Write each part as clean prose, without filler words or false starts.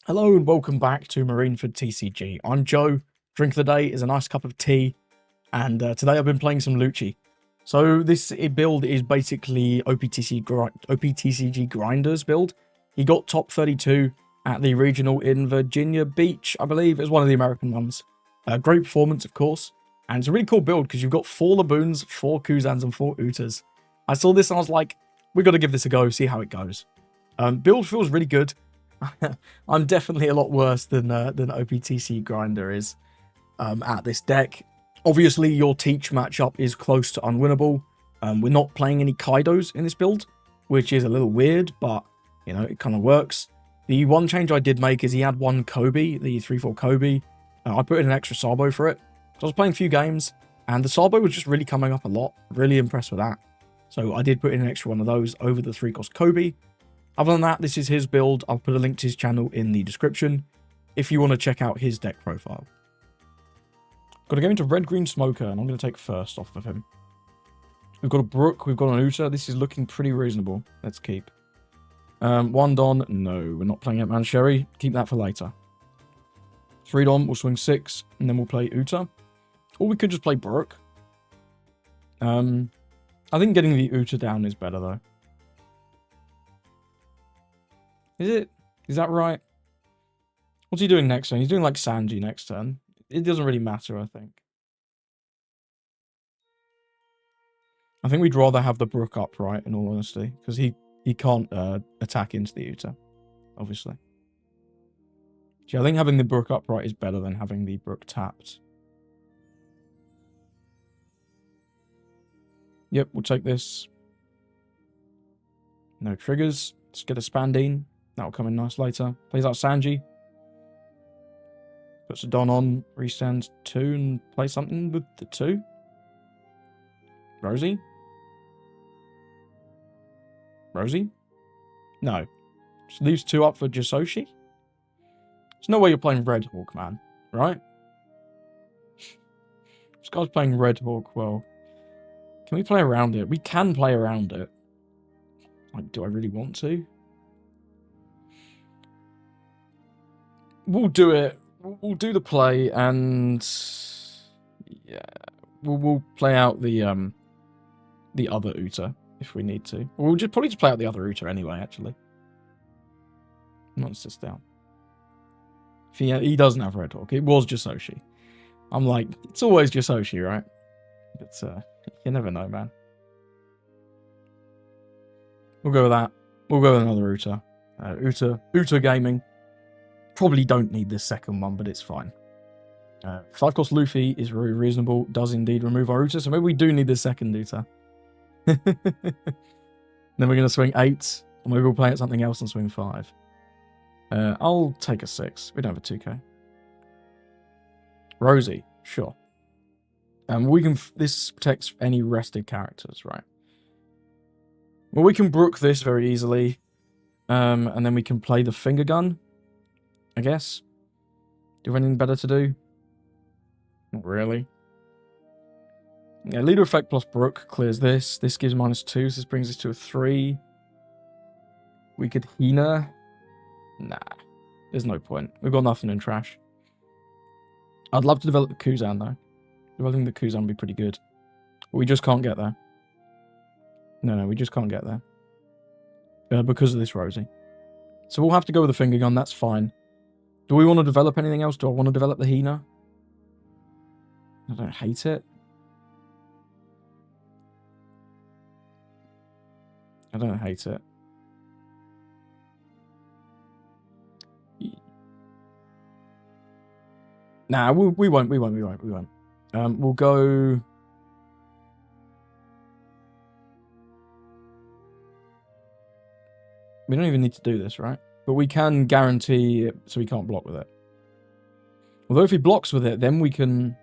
Hello and welcome back to Marineford TCG. I'm Joe. Drink of the day is a nice cup of tea, and today I've been playing some Lucci. So this build is basically OPTCG Grinders build. He got top 32 at the regional in Virginia Beach, I believe. It was one of the American ones. Great performance, of course, and it's a really cool build because you've got 4 Laboons, 4 Kuzans, and 4 Utas. I saw this and I was like, we've got to give this a go, see how it goes. Build feels really good. I'm definitely a lot worse than OPTC Grinder is at this deck. Obviously, your Teach matchup is close to unwinnable. We're not playing any Kaidos in this build, which is a little weird, but, you know, it kind of works. The one change I did make is he had one Kobe, the 3/4 Kobe. I put in an extra Sabo for it. So I was playing a few games, and the Sabo was just really coming up a lot. Really impressed with that. So I did put in an extra one of those over the 3-cost Kobe. Other than that, this is his build. I'll put a link to his channel in the description if you want to check out his deck profile. Got to go into Red-Green Smoker, and I'm going to take first off of him. We've got a Brook, we've got an Uta. This is looking pretty reasonable. Let's keep. 1 Don, no, we're not playing Ant-Man Sherry. Keep that for later. 3 Don, we'll swing 6, and then we'll play Uta. Or we could just play Brook. I think getting the Uta down is better, though. Is it? Is that right? What's he doing next turn? He's doing like Sanji next turn. It doesn't really matter, I think. I think we'd rather have the Brook upright, in all honesty, because he can't attack into the Uta, obviously. Yeah, I think having the Brook upright is better than having the Brook tapped. Yep, we'll take this. No triggers. Let's get a Spandine. That'll come in nice later. Plays out Sanji. Puts a Don on, restands 2 and plays something with the 2. Rosie? Rosie? No. Just leaves 2 up for Jisoshi? There's no way you're playing Red Hawk, man. Right? This guy's playing Red Hawk well. Can we play around it? We can play around it. Like, do I really want to? We'll do it. We'll do the play, and yeah, we'll play out the other Uta if we need to. We'll probably just play out the other Uta anyway. Actually, not just down. He doesn't have Red Hawk. It was Jisoshi. I'm like, it's always Jisoshi, right? But you never know, man. We'll go with that. We'll go with another Uta. Uta Gaming. Probably don't need this second one, but it's fine. 5-cost Luffy is very reasonable. Does indeed remove our Uta, so maybe we do need this second Uta. Then we're going to swing 8, or maybe we'll play at something else and swing 5. I'll take a 6. We don't have a 2k. Rosie, sure. We can. This protects any rested characters, right? Well, we can Brook this very easily, and then we can play the Finger Gun. I guess. Do you have anything better to do? Not really. Yeah, Leader Effect plus Brook clears this. This gives -2, so this brings us to a 3. We could Hina. Nah. There's no point. We've got nothing in trash. I'd love to develop the Kuzan, though. Developing the Kuzan would be pretty good. But we just can't get there. No, we just can't get there. Because of this Rosie. So we'll have to go with the Finger Gun, that's fine. Do we want to develop anything else? Do I want to develop the Hina? I don't hate it. I don't hate it. Nah, we won't. We'll go... We don't even need to do this, right? But we can guarantee it so we can't block with it. Although if he blocks with it, then we can...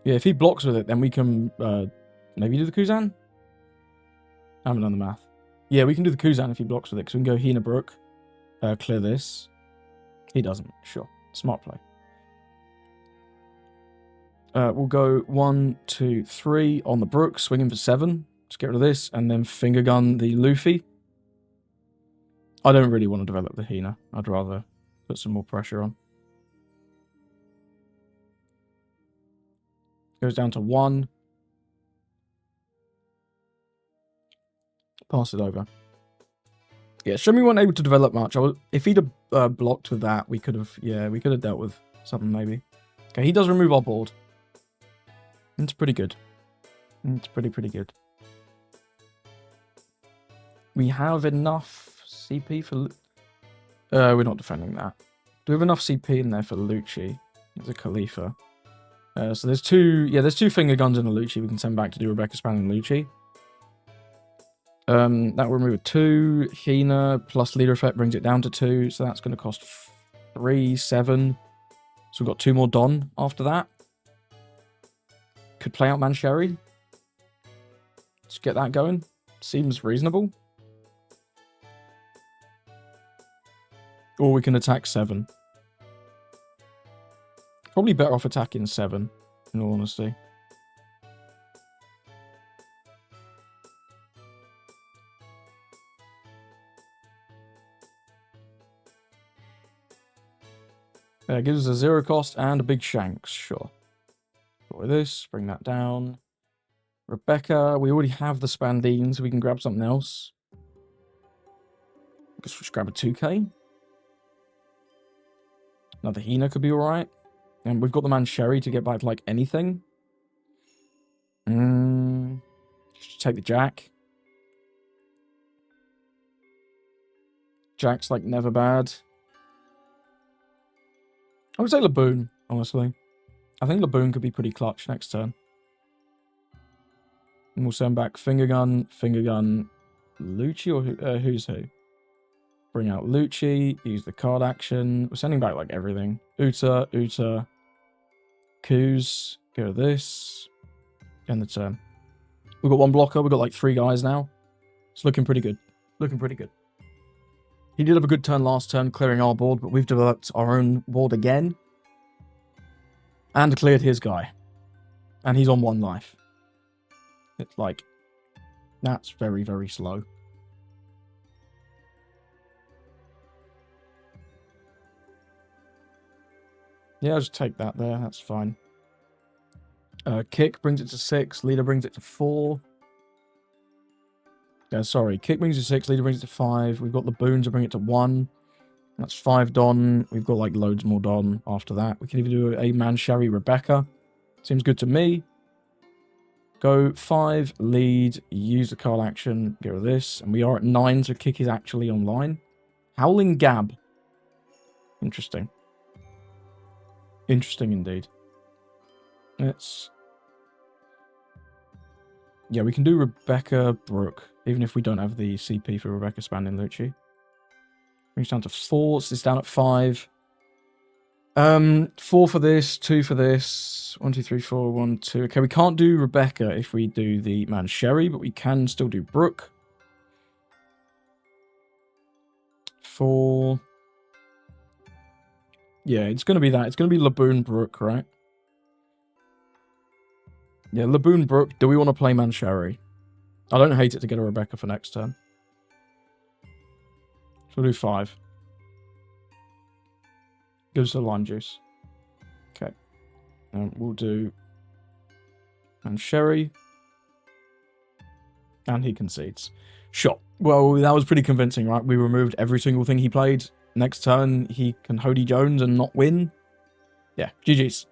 Yeah, if he blocks with it, then we can maybe do the Kuzan? I haven't done the math. Yeah, we can do the Kuzan if he blocks with it, because we can go Hina Brook, clear this. He doesn't. Sure. Smart play. We'll go 1, 2, 3 on the Brook, swing him for 7. Let's get rid of this, and then Finger Gun the Luffy. I don't really want to develop the Hina. I'd rather put some more pressure on. Goes down to 1. Pass it over. Yeah, Shumi weren't able to develop much. If he'd have blocked with that, we could have dealt with something maybe. Okay, he does remove our board. It's pretty good. It's pretty good. We have enough CP for... we're not defending that. Do we have enough CP in there for Lucci? There's a Khalifa. So there's two finger guns in a Lucci we can send back to do Rebecca Span and Lucci. That will remove a 2. Hina plus leader effect brings it down to 2. So that's going to cost 3, 7. So we've got 2 more Don after that. Could play out Mancheri. Just get that going. Seems reasonable. Or we can attack 7. Probably better off attacking 7, in all honesty. It gives us a 0 cost and a big shanks, sure. With this, bring that down. Rebecca, we already have the Spandine, so we can grab something else. I guess we'll just grab a 2k. Another Hina could be alright. And we've got the Mancheri to get back to, like, anything. Just take the Jack. Jack's, like, never bad. I would say Laboon, honestly. I think Laboon could be pretty clutch next turn. And we'll send back Finger Gun, Lucci, or who's who? Bring out Lucci, use the card action. We're sending back, like, everything. Uta, Kuz, go this. End the turn. We've got 1 blocker, we've got, like, 3 guys now. It's looking pretty good. Looking pretty good. He did have a good turn last turn, clearing our board, but we've developed our own board again. And cleared his guy. And he's on 1 life. It's like, that's very, very slow. Yeah, I'll just take that there, that's fine. Kick brings it to 6, leader brings it to 4. Sorry, Kick brings it to 6, leader brings it to 5. We've got Laboon to bring it to 1. That's 5 Don. We've got, like, loads more Don after that. We can even do a Mancheri Rebecca. Seems good to me. Go 5, lead, use the card action, get rid of this. And we are at 9, so Kick is actually online. Howling Gab. Interesting. Interesting indeed. Let's... Yeah, we can do Rebecca Brooke, even if we don't have the CP for Rebecca Span and Lucci. Brings down to 4, so it's down at 5. 4 for this, 2 for this. 1, 2, 3, 4, 1, 2. Okay, we can't do Rebecca if we do the Mancheri, but we can still do Brooke. 4. Yeah, it's going to be that. It's going to be Laboon Brooke, right? Yeah, Laboon Brooke. Do we want to play Mancheri? I don't hate it to get a Rebecca for next turn. So we'll do 5. Gives us a lime juice. Okay. And we'll do Mancheri. And he concedes. Sure. Well, that was pretty convincing, right? We removed every single thing he played. Next turn, he can Hody Jones and not win. Yeah, GG's.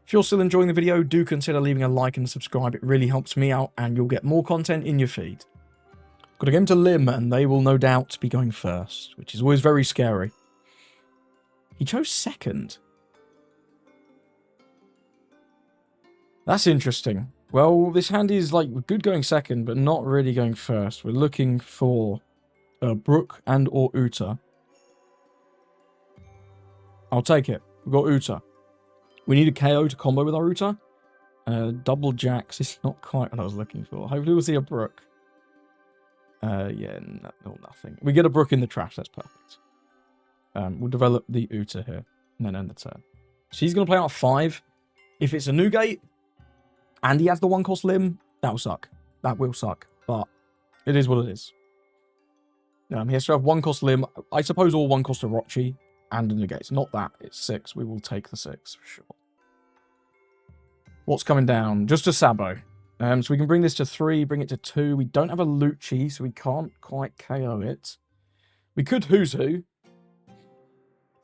If you're still enjoying the video, do consider leaving a like and subscribe. It really helps me out, and you'll get more content in your feed. Got a game to Lim, and they will no doubt be going first, which is always very scary. He chose second. That's interesting. Well, this hand is, like, good going second, but not really going first. We're looking for Brooke and or Uta. I'll take it. We've got Uta. We need a KO to combo with our Uta. Double jacks is not quite what I was looking for. Hopefully we'll see a Brooke. Yeah, no, nothing. We get a Brooke in the trash. That's perfect. We'll develop the Uta here and then end the turn. She's going to play out 5. If it's a new gate and he has the 1-cost limb, that will suck. That will suck. But it is what it is. He has to have 1 cost limb. I suppose all 1 cost Orochi and a negate. Not that. It's 6. We will take the 6 for sure. What's coming down? Just a Sabo. So we can bring this to 3, bring it to 2. We don't have a Lucci, so we can't quite KO it. We could Who's Who.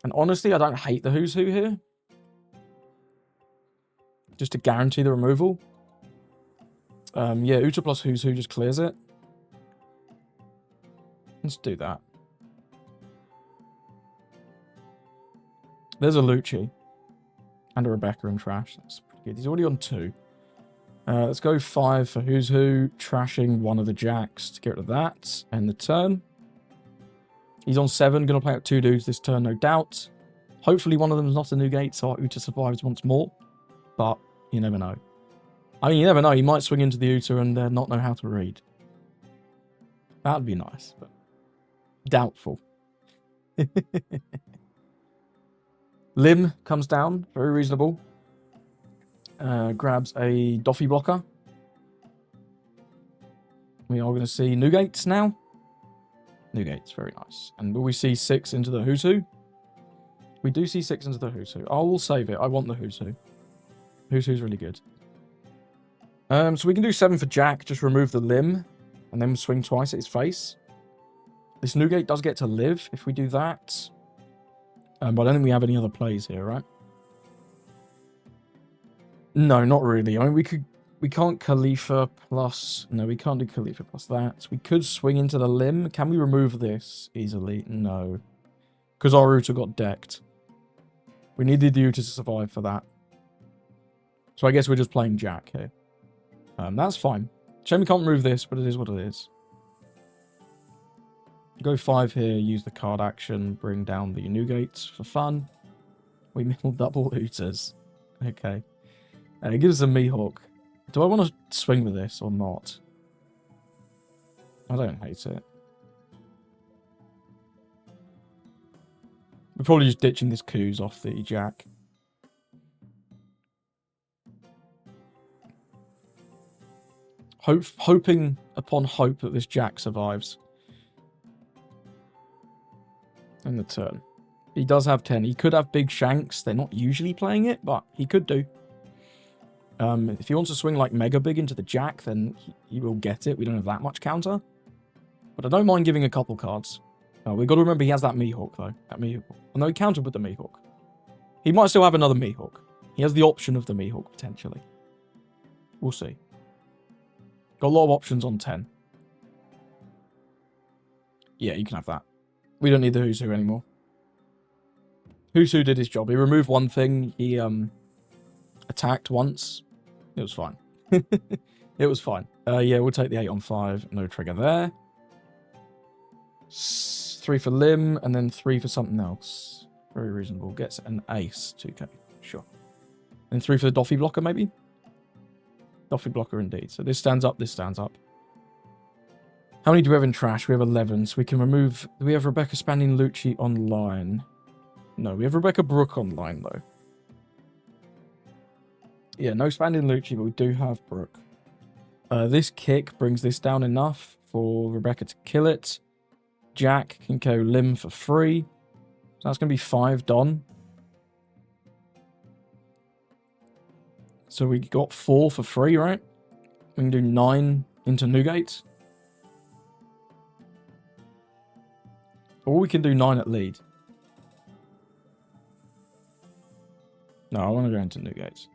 And honestly, I don't hate the Who's Who here. Just to guarantee the removal. Yeah, Uta plus Who's Who just clears it. Let's do that. There's a Lucci. And a Rebecca in trash. That's pretty good. He's already on 2. Let's go 5 for Who's Who. Trashing 1 of the jacks to get rid of that. End the turn. He's on 7. Going to play out 2 dudes this turn, no doubt. Hopefully one of them is not a Nugate, so Uta survives once more. But you never know. I mean, you never know. He might swing into the Uta and not know how to read. That would be nice, but doubtful. Lim comes down. Very reasonable. Grabs a Doffy blocker. We are going to see Nugates now. Nugates, very nice. And will we see 6 into the Who's Who? We do see 6 into the Who's Who. I will save it. I want the Who's Who. Who's Who's really good. So we can do 7 for Jack. Just remove the limb. And then swing twice at his face. This Nugate does get to live if we do that. But I don't think we have any other plays here, right? No, not really. I mean, we can't Khalifa plus... No, we can't do Khalifa plus that. We could swing into the limb. Can we remove this easily? No. Because our Uta got decked. We needed the Uta to survive for that. So I guess we're just playing Jack here. That's fine. Shame we can't remove this, but it is what it is. Go 5 here, use the card action, bring down the Nugates for fun. We mill double Utas. Okay. It gives us a Mihawk. Do I want to swing with this or not? I don't hate it. We're probably just ditching this Coos off the Jack. Hoping upon hope that this Jack survives. In the turn. He does have 10. He could have big shanks. They're not usually playing it, but he could do. If he wants to swing like mega big into the Jack, then he will get it. We don't have that much counter. But I don't mind giving a couple cards. We've got to remember he has that Mihawk, though. That Mihawk. Oh, no, he countered with the Mihawk. He might still have another Mihawk. He has the option of the Mihawk, potentially. We'll see. Got a lot of options on 10. Yeah, you can have that. We don't need the Who's Who anymore. Who's Who did his job. He removed one thing. He attacked once. It was fine. It was fine. Yeah, we'll take the 8 on 5. No trigger there. 3 for Lim, and then 3 for something else. Very reasonable. Gets an ace. 2k. Sure. And 3 for the Doffy blocker, maybe? Doffy blocker, indeed. So this stands up, this stands up. How many do we have in trash? We have 11, so we can remove... Do we have Rebecca Spanning Lucci online? No, we have Rebecca Brooke online, though. Yeah, no Spanning Lucci, but we do have Brooke. This kick brings this down enough for Rebecca to kill it. Jack can go Lim for free. So that's going to be 5 done. So we got 4 for free, right? We can do 9 into Nugate. Or we can do 9 at lead. No, I want to go into Nugate.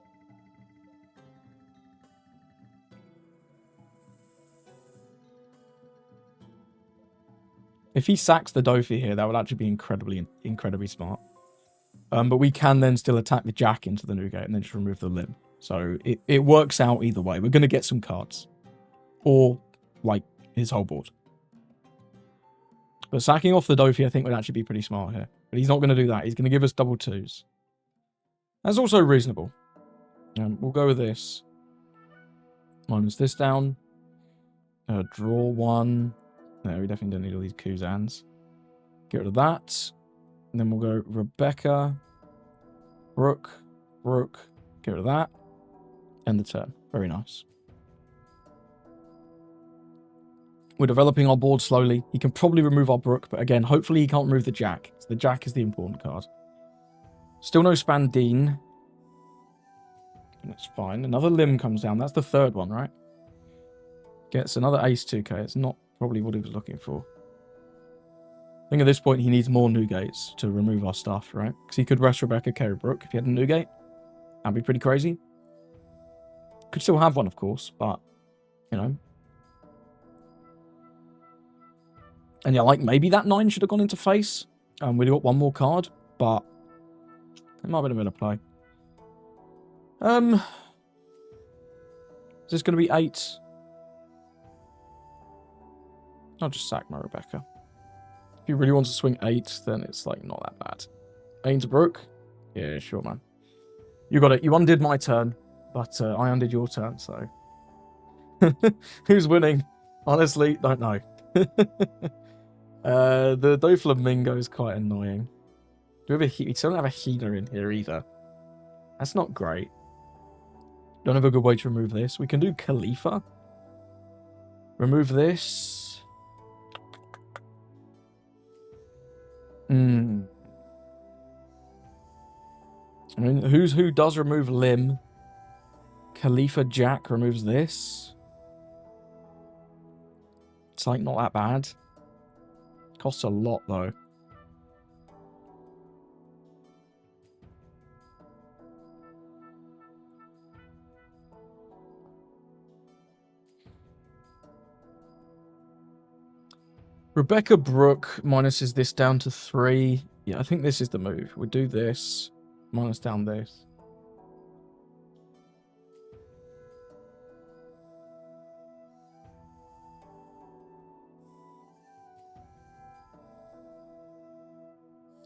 If he sacks the Dofi here, that would actually be incredibly smart. But we can then still attack the Jack into the Nugate and then just remove the Limb. So it works out either way. We're going to get some cards. Or, like, his whole board. But sacking off the Dofi, I think, would actually be pretty smart here. But he's not going to do that. He's going to give us double 2s. That's also reasonable. We'll go with this. Minus this down. Draw 1. No, we definitely don't need all these Kuzans. Get rid of that. And then we'll go Rebecca. Brooke. Get rid of that. End the turn. Very nice. We're developing our board slowly. He can probably remove our Brook, but again, hopefully he can't remove the Jack. So the Jack is the important card. Still no Spandine. That's fine. Another Limb comes down. That's the third one, right? Gets another Ace 2k. It's not probably what he was looking for. I think at this point he needs more Nougates to remove our stuff, right? Because he could rest Rebecca, carry Brook if he had a Nougate. That'd be pretty crazy. Could still have one, of course, but, you know. And yeah, like, maybe that 9 should have gone into face. We got one more card, but it might have been a bit of play. Is this going to be 8? I'll just sack my Rebecca. If he really wants to swing 8, then it's, like, not that bad. 8 into Brook? Yeah, sure, man. You got it. You undid my turn, but I undid your turn, so... Who's winning? Honestly, don't know. The Doflamingo is quite annoying. We still don't have a healer in here either. That's not great. Don't have a good way to remove this. We can do Khalifa. Remove this. I mean, who does remove Limb? Khalifa Jack removes this. It's like not that bad. Costs a lot though. Rebecca Brook minuses this down to 3. Yeah, I think this is the move. We'll do this. Minus down this.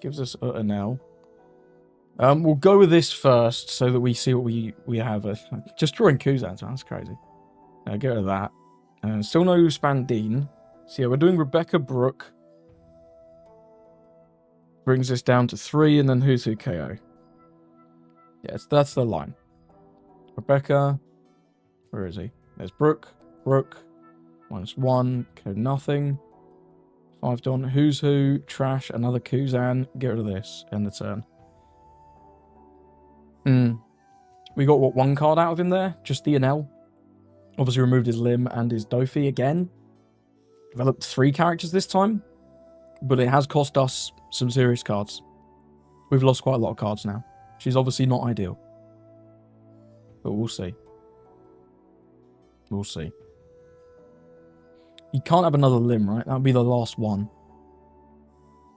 Gives us an L. We'll go with this first so that we see what we have. Just drawing Kuzans, man. That's crazy. Get rid of that. Still no Spandine. So yeah, we're doing Rebecca Brook. Brings us down to 3, and then who's who KO. Yes, that's the line. Rebecca. Where is he? There's Brook. Brook. -1. KO nothing. 5 done. Who's who? Trash. Another Kuzan. Get rid of this. End the turn. We got, what, 1 card out of him there? Just the Enel. Obviously removed his Limb and his Dofi again. Developed 3 characters this time. But it has cost us some serious cards. We've lost quite a lot of cards now. She's obviously not ideal. But we'll see. We'll see. He can't have another Limb, right? That would be the last one.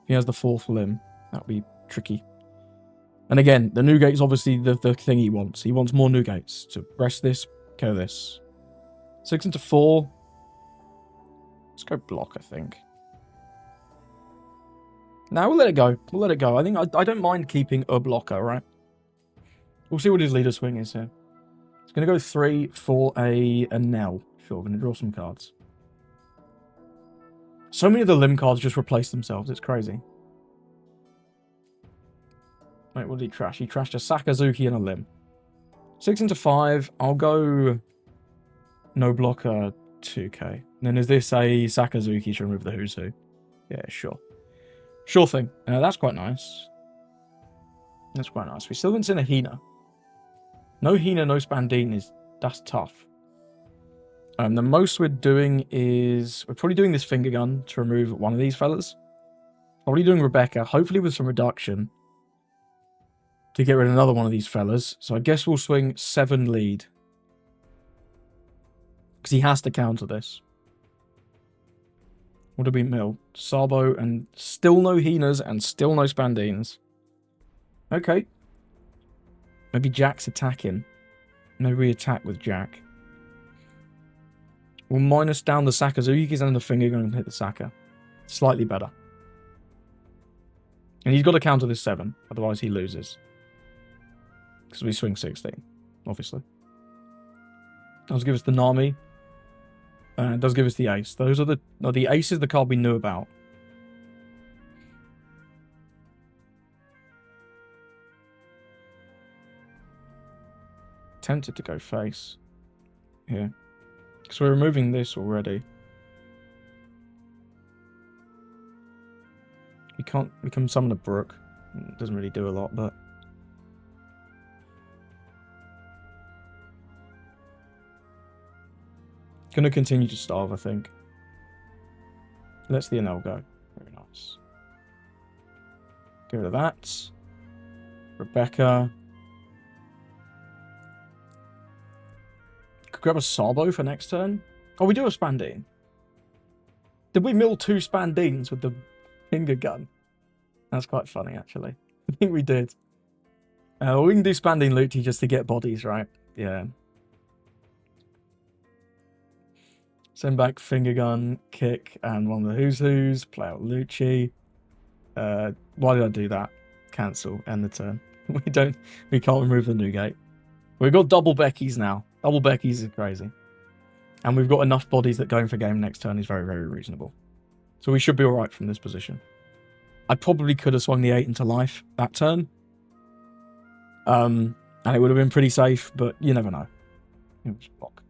If he has the 4th Limb, that would be tricky. And again, the Nougat is obviously the thing he wants. He wants more Nougats to rest this, kill this. 6 into 4. Let's go block, I think. Now we'll let it go. We'll let it go. I think I don't mind keeping a blocker, right? We'll see what his leader swing is here. It's going to go 3 for a Nell. Sure, we're going to draw some cards. So many of the Limb cards just replace themselves. It's crazy. Wait, what did he trash? He trashed a Sakazuki and a Limb. 6 into 5. I'll go no blocker 2k. And then is this a Sakazuki to remove the Who's Who? Yeah, sure. Sure thing. That's quite nice. That's quite nice. We still haven't seen a Hina. No Hina, no Spandine that's tough. The most we're doing is... We're probably doing this finger gun to remove one of these fellas. Probably doing Rebecca, hopefully with some reduction. To get rid of another one of these fellas. So I guess we'll swing 7 lead. Because he has to counter this. Would have been Mill. Sabo and still no Hinas and still no Spandines. Okay. Maybe Jack's attacking. Maybe we attack with Jack. We'll minus down the Sakazukis and the finger gun and hit the Saka. Slightly better. And he's got to counter this 7. Otherwise he loses. Because we swing 16. Obviously. Does give us the Nami. It does give us the Ace. Those are the... No, the Ace is the card we knew about. Tempted to go face. Here. Because we're removing this already. We can summon a brook. It doesn't really do a lot, but... Gonna continue to starve, I think. Let's the Enel go. Very nice. Get rid of that. Rebecca. Could grab a Sabo for next turn. Oh, we do a Spandine. Did we mill 2 Spandines with the finger gun? That's quite funny, actually. I think we did. We can do Spandine Lucci just to get bodies, right? Yeah. Send back finger gun, kick, and one of the Who's Who's. Play out Lucci. Why did I do that? Cancel. End the turn. We can't remove the Newgate. We've got double Becky's now. Double Becky's is crazy. And we've got enough bodies that going for game next turn is very, very reasonable. So we should be alright from this position. I probably could have swung the 8 into life that turn. And it would have been pretty safe, but you never know. It was block.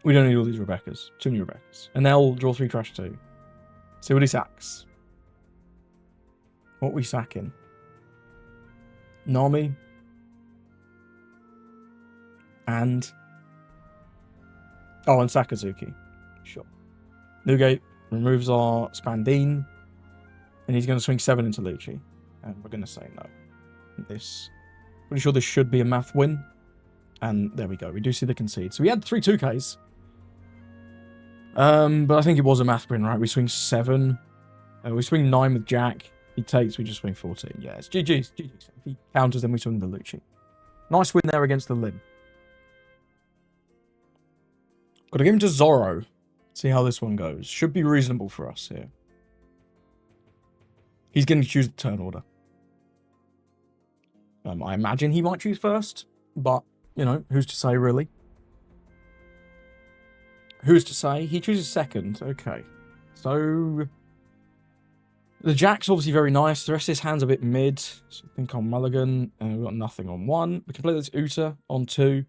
We don't need all these Rebeccas. Too many Rebeccas. And they'll draw 3 trash 2. See what he sacks. What we sacking? Nami. And... Oh, and Sakazuki. Sure. Newgate removes our Spandine. And he's going to swing 7 into Lucci. And we're going to say no. This... Pretty sure this should be a math win. And there we go. We do see the concede. So we had 3 2Ks. But I think it was a math win, right? We swing 7. We swing 9 with Jack. He takes, we just swing 14. Yeah, it's GG's. GG's. If he counters, then we swing the Lucci. Nice win there against the Lim. Got to give him to Zoro. See how this one goes. Should be reasonable for us here. He's going to choose the turn order. I imagine he might choose first. But, you know, who's to say, really? Who's to say? He chooses second. Okay. So... The Jack's obviously very nice. The rest of his hand's a bit mid. So I think on Mulligan. And we've got nothing on 1. We can play this Uta on 2.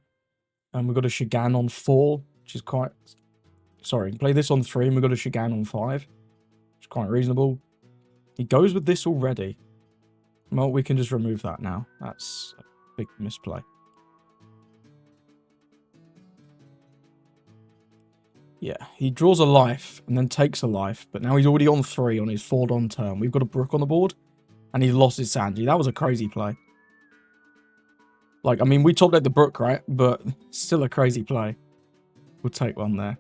And we've got a Shigan on 4. Which is quite... Sorry, we can play this on 3. And we've got a Shigan on 5. Which is quite reasonable. He goes with this already. Well, we can just remove that now. That's a big misplay. Yeah, he draws a life and then takes a life, but now he's already on 3 on his 4-don turn. We've got a Brook on the board, and he's lost his Sanji. That was a crazy play. Like, I mean, we top decked the Brook, right? But still a crazy play. We'll take one there.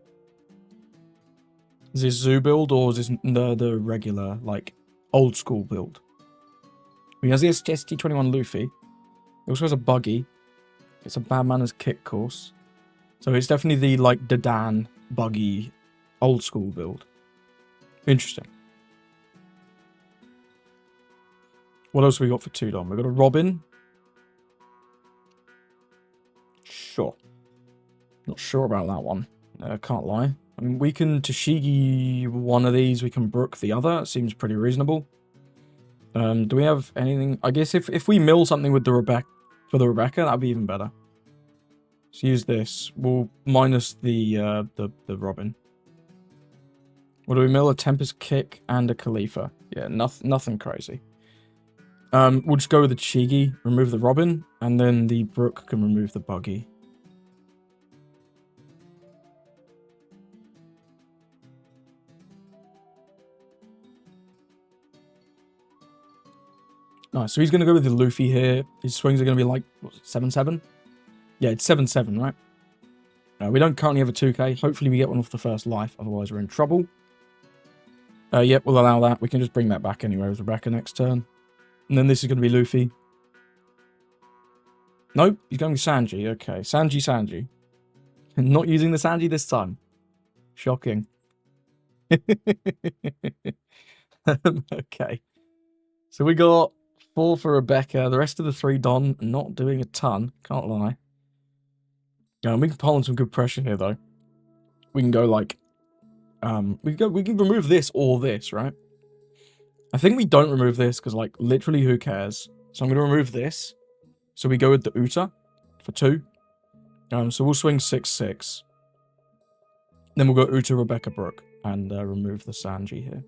Is this Zoo build, or is this the regular, like, old school build? He has the ST21 Luffy. He also has a buggy. It's a bad manners kick course. So it's definitely the, like, Dadan buggy old school build. Interesting. What else have we got for 2-don? We've got a Robin. Sure. Not sure about that one. Can't lie. I mean, we can Tashigi one of these. We can Brook the other. It seems pretty reasonable. Do we have anything? I guess if we mill something with the Rebecca, for the Rebecca, that'd be even better. Let's use this. We'll minus the Robin. What do we mill? A Tempest Kick and a Khalifa. Yeah, nothing crazy. We'll just go with the Chigi, remove the Robin, and then the Brook can remove the Buggy. Nice, so he's going to go with the Luffy here. His swings are going to be like, what's it, 7-7? Yeah, it's 7-7, right? We don't currently have a 2k. Hopefully we get one off the first life, otherwise we're in trouble. Yep, we'll allow that. We can just bring that back anyway with Rebecca next turn. And then this is going to be Luffy. Nope, he's going with Sanji. Okay, Sanji. Not using the Sanji this time. Shocking. Okay. So we got 4 for Rebecca. The rest of the 3-don not doing a ton. Can't lie. Yeah, we can pull on some good pressure here, though. We can go like... we can remove this or this, right? I think we don't remove this, because, like, literally who cares? So I'm going to remove this. So we go with the Uta for 2. So we'll swing 6-6. Then we'll go Uta Rebecca Brook and remove the Sanji here.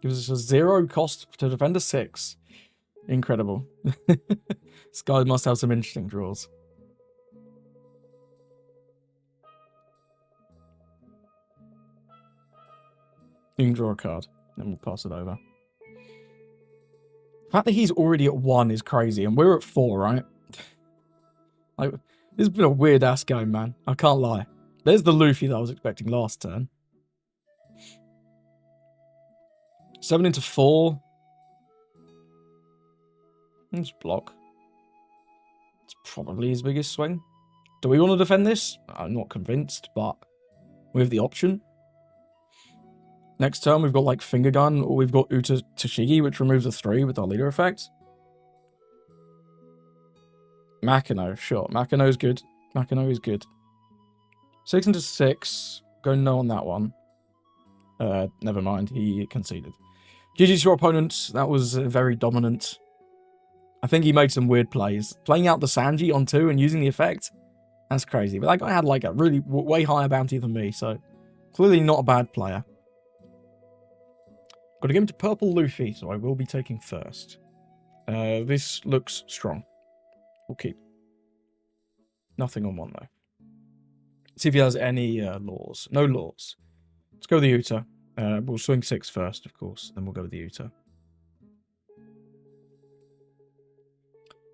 Gives us a 0 cost to defend a 6. Incredible. This guy must have some interesting draws. You can draw a card, then we'll pass it over. The fact that he's already at 1 is crazy, and we're at 4, right? Like, this has been a weird-ass game, man. I can't lie. There's the Luffy that I was expecting last turn. 7 into 4. Let's block. It's probably his biggest swing. Do we want to defend this? I'm not convinced, but we have the option. Next turn, we've got, like, Finger Gun, or we've got Uta Tashigi, which removes a 3 with our leader effect. Makino, sure. Makino's good. Makino is good. 6 into 6. Go no on that one. Never mind. He conceded. GG's your opponent. That was very dominant. I think he made some weird plays. Playing out the Sanji on 2 and using the effect, that's crazy. But that guy had, like, a really way higher bounty than me, so clearly not a bad player. Got to get him to Purple Luffy, so I will be taking first. This looks strong. We'll keep. Nothing on 1, though. See if he has any laws. No laws. Let's go with the Uta. We'll swing 6 first, of course. Then we'll go with the Uta.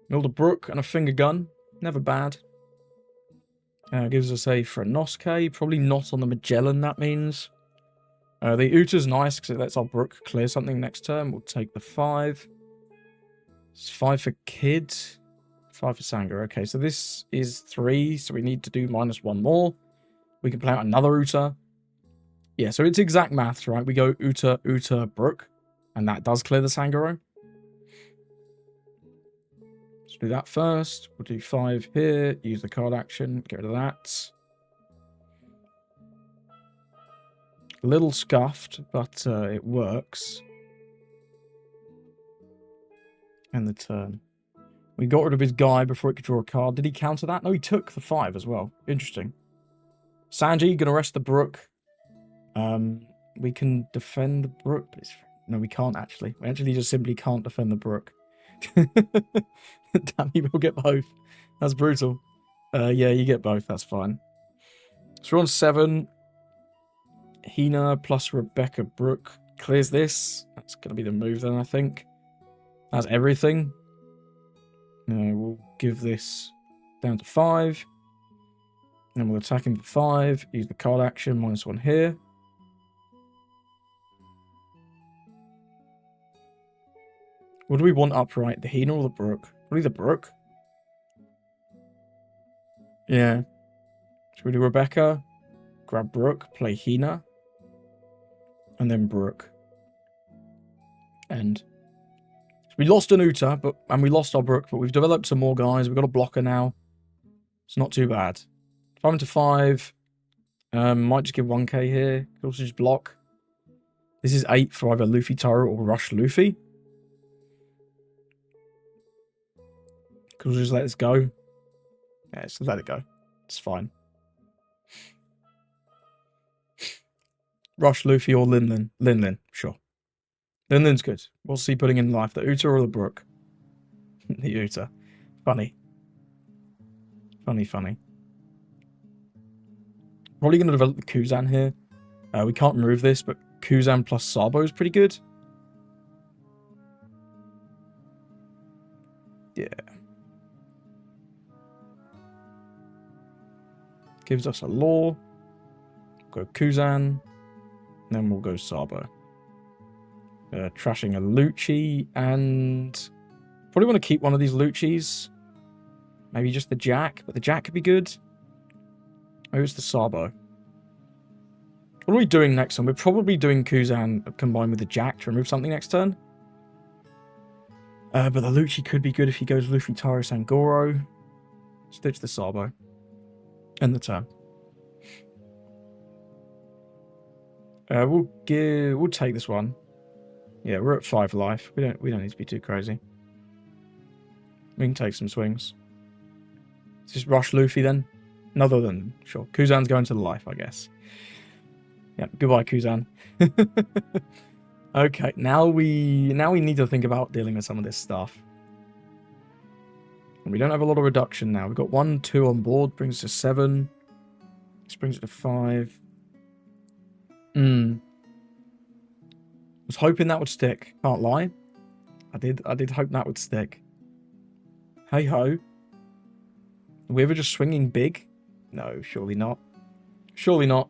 Build a Brook and a Finger Gun. Never bad. Gives us a Frenosuke. Probably not on the Magellan, that means. The Uta's nice because it lets our Brook clear something next turn. We'll take the 5. It's 5 for Kid. 5 for Sangha. Okay, so this is 3, so we need to do -1 more. We can play out another Uta. Yeah, so it's exact maths, right? We go Uta, Uta, Brook, and that does clear the Sangaro. Let's do that first. We'll do 5 here, use the card action, get rid of that. A little scuffed, but it works. And the turn. We got rid of his guy before it could draw a card. Did he counter that? No, he took the 5 as well. Interesting. Sanji, gonna rest the Brook. We can defend the Brook, but no, we can't actually. We actually just simply can't defend the Brook. Damn, you will get both. That's brutal. Yeah, you get both. That's fine. So we're on 7. Hina plus Rebecca Brook clears this. That's going to be the move then, I think. That's everything. We'll give this down to 5. And we'll attack him for 5. Use the card action, -1 here. What do we want upright? The Hina or the Brook? Probably the Brook. Yeah. Should we do Rebecca? Grab Brook, play Hina. And then Brook. And so we lost an Uta, and we lost our Brook, but we've developed some more guys. We've got a blocker now. It's not too bad. 5 into 5. Might just give 1k here. Could also just block. This is 8 for either Luffy Taro or Rush Luffy. Could we just let this go? Yeah, just let it go. It's fine. Rush Luffy or Lin Lin, sure. Lin Lin's good. What's he putting in life? The Uta or the Brook? The Uta. Funny. Funny. Probably going to develop the Kuzan here. We can't remove this, but Kuzan plus Sabo is pretty good. Yeah. Gives us a law. Go Kuzan. Then we'll go Sabo. Trashing a Lucci, and probably want to keep one of these Luccis. Maybe just the Jack, but the Jack could be good. Maybe it's the Sabo. What are we doing next turn? We're probably doing Kuzan combined with the Jack to remove something next turn. But the Lucci could be good if he goes Luffy, Taro, Sangoro. Stitch the Sabo. End the turn. We'll take this one. Yeah, we're at 5 life. We don't need to be too crazy. We can take some swings. Let's just rush Luffy then. Another than sure. Kuzan's going to the life, I guess. Yeah, goodbye, Kuzan. Okay, now we need to think about dealing with some of this stuff. And we don't have a lot of reduction now. We've got 1, 2 on board, brings us to 7. This brings it to 5. Was hoping that would stick. Can't lie. I did hope that would stick. Hey ho. Are we ever just swinging big? No, surely not. Surely not.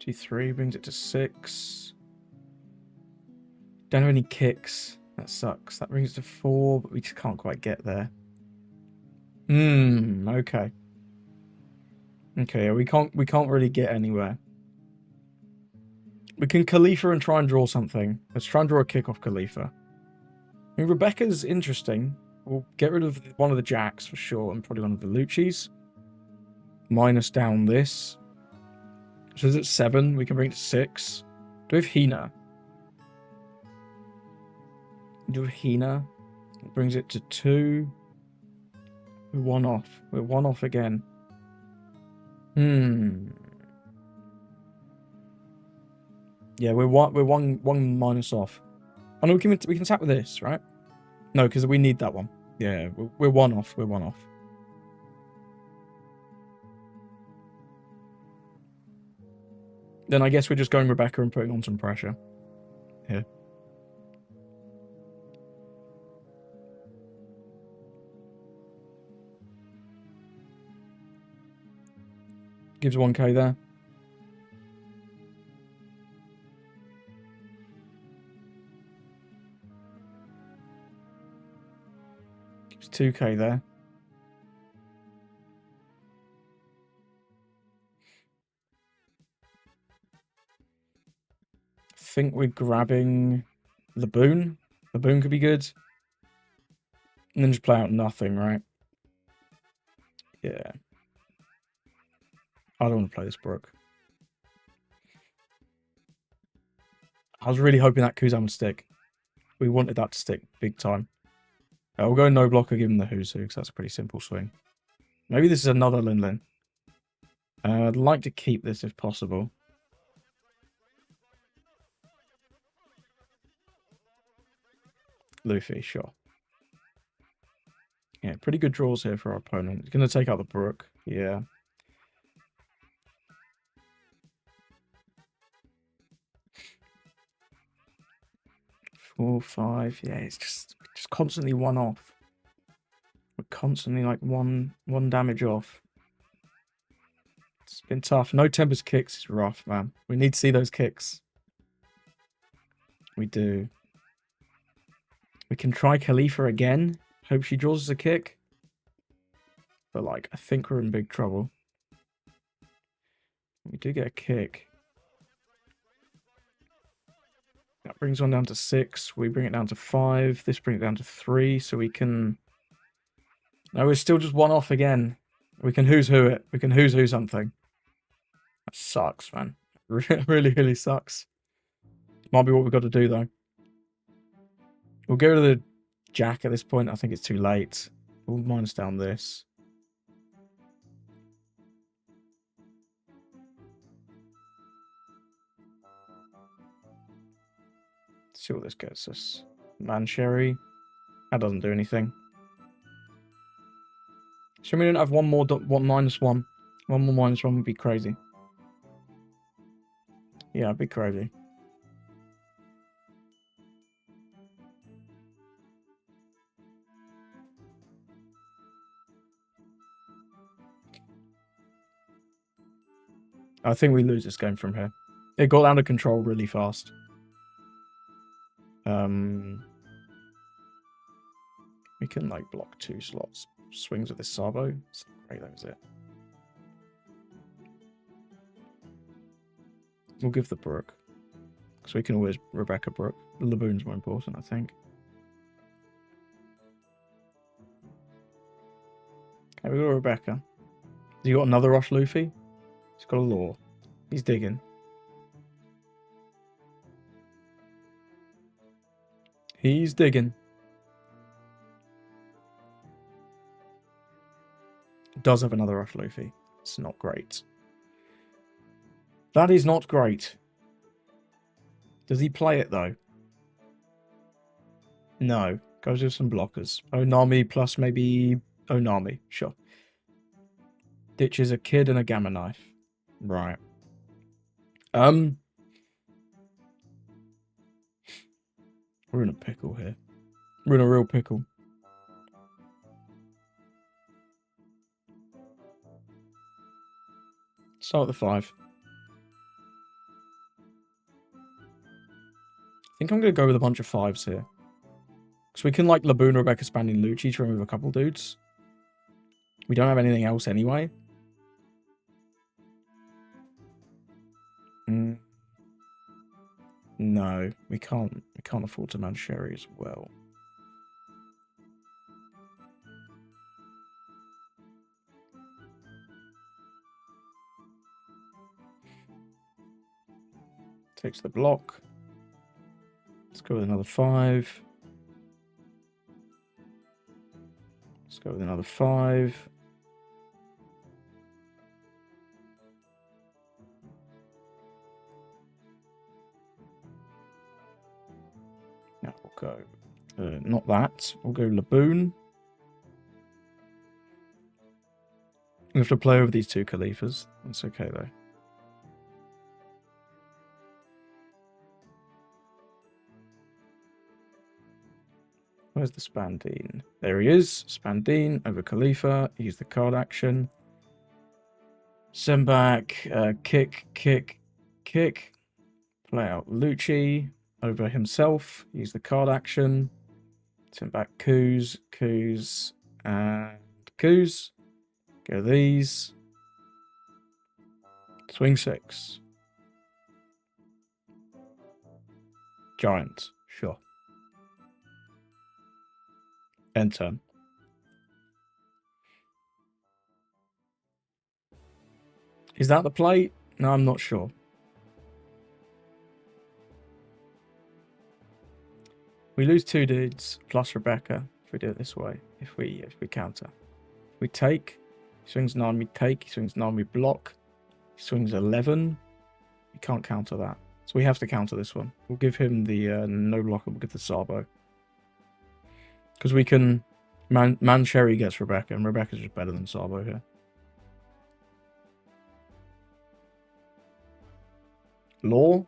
G3 brings it to 6. Don't have any kicks. That sucks. That brings it to 4, but we just can't quite get there. Okay. Okay, we can't really get anywhere. We can Khalifa and try and draw something. Let's try and draw a kick off Khalifa. I mean, Rebecca's interesting. We'll get rid of one of the jacks for sure, and probably one of the Luccis. Minus down this. So is it 7? We can bring it to 6. Do we have Hina? Do we have Hina? It brings it to 2. We're 1 off. We're 1 off again. Yeah, we're one minus off. Oh no, we can tap with this, right? No, because we need that one. Yeah, we're 1 off. We're 1 off. Then I guess we're just going Rebecca and putting on some pressure. Here. Gives 1k there. Gives 2k there. I think we're grabbing Laboon. Laboon could be good. And then just play out nothing, right? Yeah. I don't want to play this Brook. I was really hoping that Kuzan would stick. We wanted that to stick big time. We'll go no blocker, give him the Who's Who, because that's a pretty simple swing. Maybe this is another Lin Lin. I'd like to keep this if possible. Luffy, sure. Yeah, pretty good draws here for our opponent. He's going to take out the Brook. Yeah. Four, 5. Yeah, it's just constantly 1 off. We're constantly like one damage off. It's been tough. No Tempest kicks is rough, man. We need to see those kicks. We do. We can try Khalifa again. Hope she draws us a kick. But, like, I think we're in big trouble. We do get a kick. That brings one down to 6. We bring it down to 5. This brings it down to 3. So we can... No, we're still just 1 off again. We can Who's Who it. We can Who's Who something. That sucks, man. Really, really sucks. Might be what we've got to do, though. We'll go to the Jack at this point. I think it's too late. We'll minus down this. Let's see what this gets us. Mancherry. That doesn't do anything. So we don't have one more minus 1. One more minus 1 would be crazy. Yeah, it'd be crazy. I think we lose this game from here. It got out of control really fast. We can like block 2 slots. Swings with this Sabo. It's great, that was it. We'll give the Brook. Because we can always Rebecca Brook. The Laboon's more important, I think. Okay, we got Rebecca. You got another Rush Luffy? He's got a Law. He's digging. He's digging. Does have another rush, Luffy. It's not great. That is not great. Does he play it, though? No. Goes with some blockers. Onami plus maybe Onami. Sure. Ditches a kid and a gamma knife. Right. We're in a pickle here. We're in a real pickle. Start with the 5. I think I'm going to go with a bunch of 5s here. Because we can, like, Laboon, Rebecca, Spandy, Lucci to remove a couple dudes. We don't have anything else anyway. No, we can't afford to man Sherry as well. Takes the block. Let's go with another 5. Let's go with another 5. Now we'll go. Not that. We'll go Laboon. We have to play over these 2 Khalifas. That's okay though. Where's the Spandine? There he is. Spandine over Khalifa. Use the card action. Send back. Kick. Play out Lucci over himself. Use the card action. Send back Coos, and Coos. Go these. Swing 6. Giant. Sure. End turn. Is that the play? No, I'm not sure. We lose 2 dudes plus Rebecca if we do it this way. If we counter. If we take, he swings 9, we take, he swings 9, we block. He swings 11. We can't counter that. So we have to counter this one. We'll give him the no blocker, we'll give the Sabo. Because we can... Man Sherry gets Rebecca, and Rebecca's just better than Sabo here. Law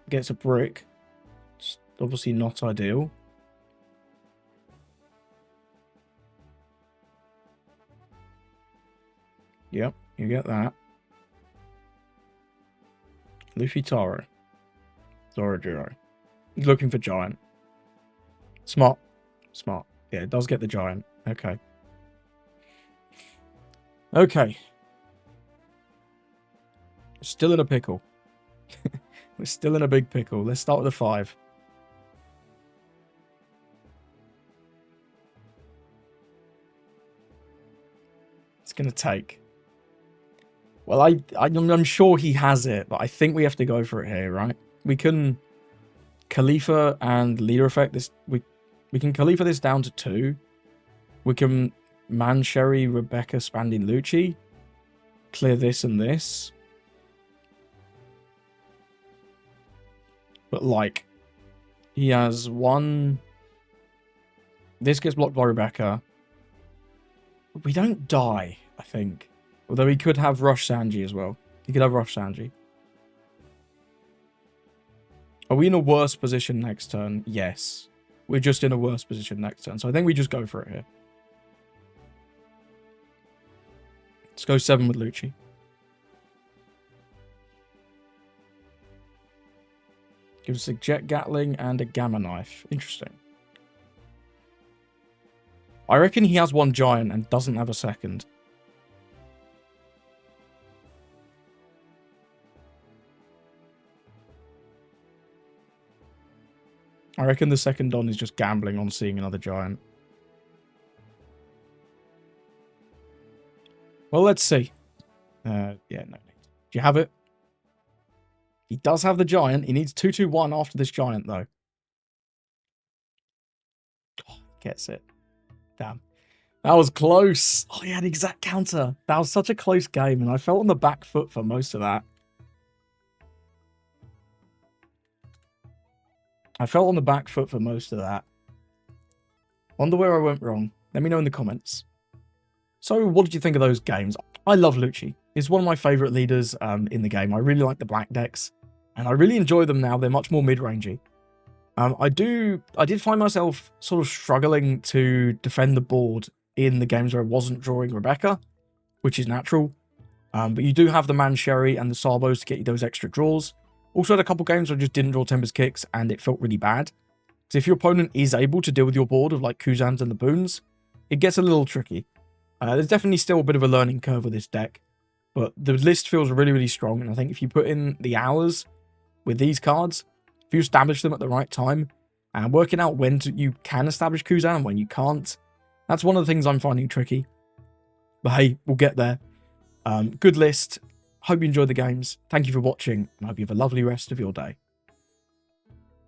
gets a brick. It's obviously not ideal. Yep, you get that. Luffy Taro. Zoro Jiro. He's looking for Giant. Smart. Smart. Yeah, it does get the Giant. Okay. Okay. Still in a pickle. We're still in a big pickle. Let's start with a 5. It's going to take. Well, I'm sure he has it, but I think we have to go for it here, right? We can Khalifa and leader effect this. We can Khalifa this down to 2. We can Man Sherry, Rebecca, Spandy, Lucci. Clear this and this. But, like, he has 1... This gets blocked by Rebecca. We don't die, I think. Although he could have Rush Sanji as well. He could have Rush Sanji. Are we in a worse position next turn? Yes. We're just in a worse position next turn. So I think we just go for it here. Let's go 7 with Lucci. Gives us a Jet Gatling and a Gamma Knife. Interesting. I reckon he has 1 Giant and doesn't have a second. I reckon the second Don is just gambling on seeing another Giant. Well, let's see. Yeah, no need. Do you have it? He does have the giant. He needs 221 after this giant, though. Oh, gets it. Damn. That was close. Oh, he had exact counter. That was such a close game, and I felt on the back foot for most of that. Wonder where I went wrong. Let me know in the comments. So, what did you think of those games? I love Lucci. He's one of my favourite leaders in the game. I really like the black decks, and I really enjoy them now. They're much more mid-rangey. I did find myself sort of struggling to defend the board in the games where I wasn't drawing Rebecca, which is natural. But you do have the Man Sherry and the Sabos to get you those extra draws. Also had a couple games where I just didn't draw Tempest Kicks, and it felt really bad. Because if your opponent is able to deal with your board of like Kuzans and the Boons, it gets a little tricky. There's definitely still a bit of a learning curve with this deck, but the list feels really, really strong. And I think if you put in the hours with these cards, if you establish them at the right time, and working out when you can establish Kuzan and when you can't, that's one of the things I'm finding tricky. But hey, we'll get there. Good list. Hope you enjoyed the games. Thank you for watching, and I hope you have a lovely rest of your day.